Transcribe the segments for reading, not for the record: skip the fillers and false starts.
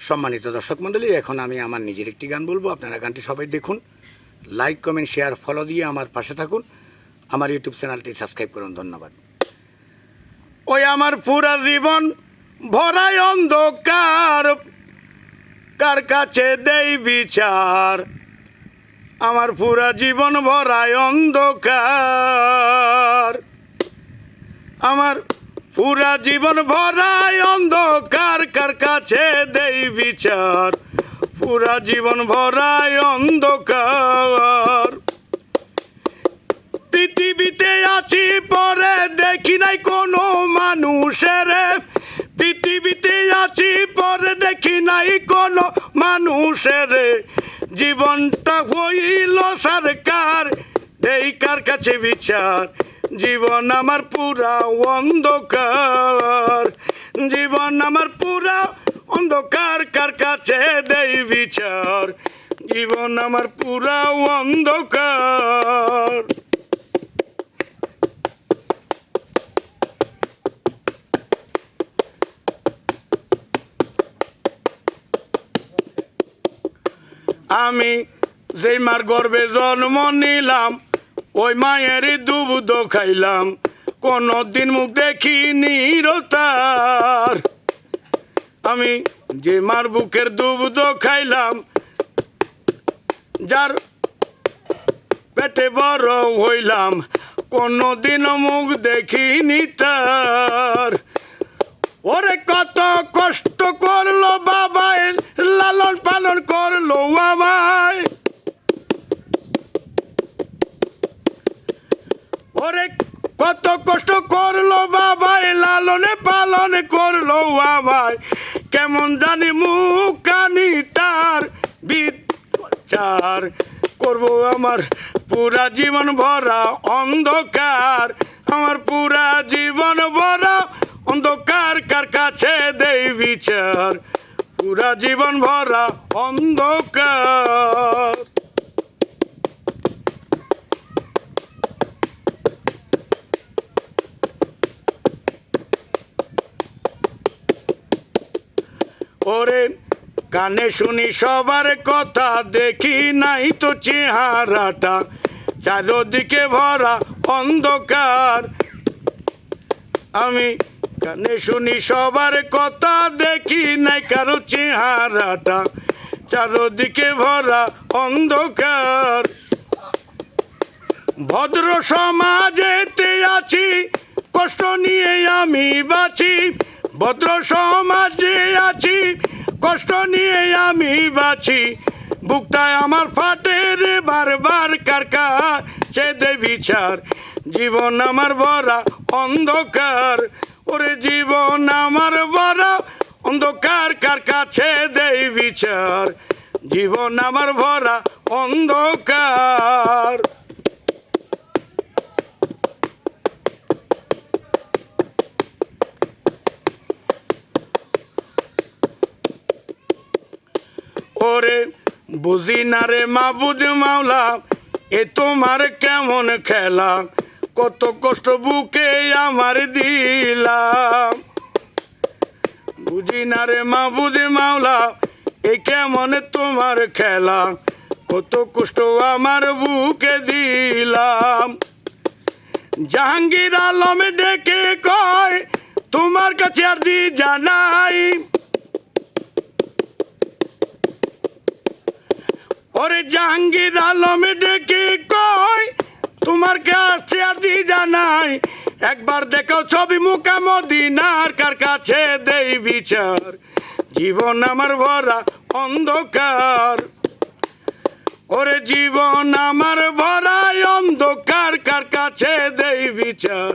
সম্মানিত দর্শক মণ্ডলী, এখন আমি আমার নিজের একটি গান বলবো। আপনারা গানটি সবাই দেখুন, লাইক কমেন্ট শেয়ার ফলো দিয়ে আমার পাশে থাকুন, আমার ইউটিউব চ্যানেলটি সাবস্ক্রাইব করুন। ধন্যবাদ। ওই আমার পুরা জীবন ভরায় অন্ধকার, কার কাছে দেই বিচার? আমার পুরা জীবন ভরায় অন্ধকার, আমার পুরা জীবন ভরায় অন্ধকার, কার কাছে দেই বিচার? পুরা জীবন ভরায় অন্ধকার। পৃথিবীতে আছি পরে দেখি নাই কোনো মানুষের, পৃথিবীতে আছি পরে দেখি নাই কোনো মানুষের। জীবনটা হইল সরকার, দেই কার কাছে বিচার? জীবন আমার পুরা অন্ধকার, জীবন আমার পুরা অন্ধকার, কার কাছে দেই বিচার? জীবন আমার পুরা অন্ধকার। আমি যেই মার গর্ভে জন্ম নিলাম, ওই মায়ের দুধ খাইলাম, কোনদিন মুখ দেখিনি তার। আমি যে মার বুকের দুধ খাইলাম, যার পেটে বড় হইলাম, কোনদিন মুখ দেখিনি তার। ওরে কত কষ্ট করলো বাবায়, লালন পালন করলো আমায়। ওরে কত কষ্ট করলো বাবায়, লালনে পালন করলো আমায়। কেমন জানি মুখানি তার বিচার করবো? আমার পুরা জীবন ভরা অন্ধকার, আমার পুরা জীবন ভরা অন্ধকার, কার কাছে দেই বিচার? পুরা জীবন ভরা অন্ধকার। ওরে কানে শুনি সবার কথা, দেখি নাই তো চেহারাটা, চারদিকে ভরা অন্ধকার। আমি কানে শুনি সবার কথা, দেখি নাই কারো চেহারাটা, চারদিকে ভরা অন্ধকার। ভদ্র সমাজেতে আছি, কষ্ট নিয়ে আমি বাঁচি। ভদ্র সমাজে আছি, কষ্ট নিয়ে আমি বাঁচি। বুকটায় আমার ফাটে রে বারবার, কার কাছে দেই বিচার? জীবন আমার ভরা অন্ধকার, ওরে জীবন আমার ভরা অন্ধকার, কার কাছে দেই বিচার? জীবন আমার ভরা অন্ধকার। ওরে বুঝি না রে মাবুদ মাওলা, এ তোমার কেমন খেলা? কত কষ্ট বুকে আমার দিলাম। বুঝি না রে মাবুদ মাওলা, এ কেমন তোমার খেলা? কত কষ্ট আমার বুকে দিলাম। জাহাঙ্গীর আলম ডেকে কয়, তোমার কাছে আর দি জানাই। ওরে জাহাঙ্গীর আলম ডেকে কয়, তোমার কাছে আর দি জানাই। একবার দেখো ছবি মুখা মদিনার, কার কাছে দেই বিচার? জীবন আমার ভরা অন্ধকার, ওরে জীবন আমার ভরা অন্ধকার, কার কাছে দেই বিচার?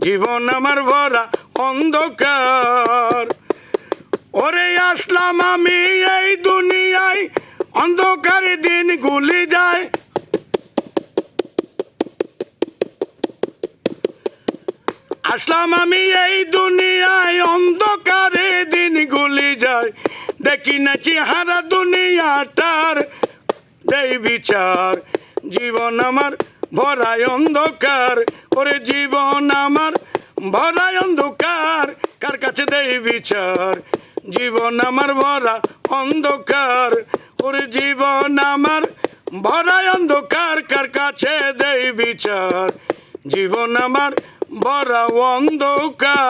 জীবন আমার ভরা অন্ধকার। ওরে আসলাম আমি এই দুনিয়ায়, অন্ধকারে দিন গুলি যায়। আসলাম আমি এই দুনিয়ায়, অন্ধকারে দিন গুলি যায়। দেখি না চেহারা দুনিয়াটার, দেই বিচার? জীবন আমার ভরায় অন্ধকার, ওরে জীবন আমার ভরায় অন্ধকার, কার কাছে দেই বিচার? জীবন আমার ভরা অন্ধকার, ওরে জীবন আমার ভরা অন্ধকার, কার কাছে দেই বিচার, জীবন আমার ভরা অন্ধকার।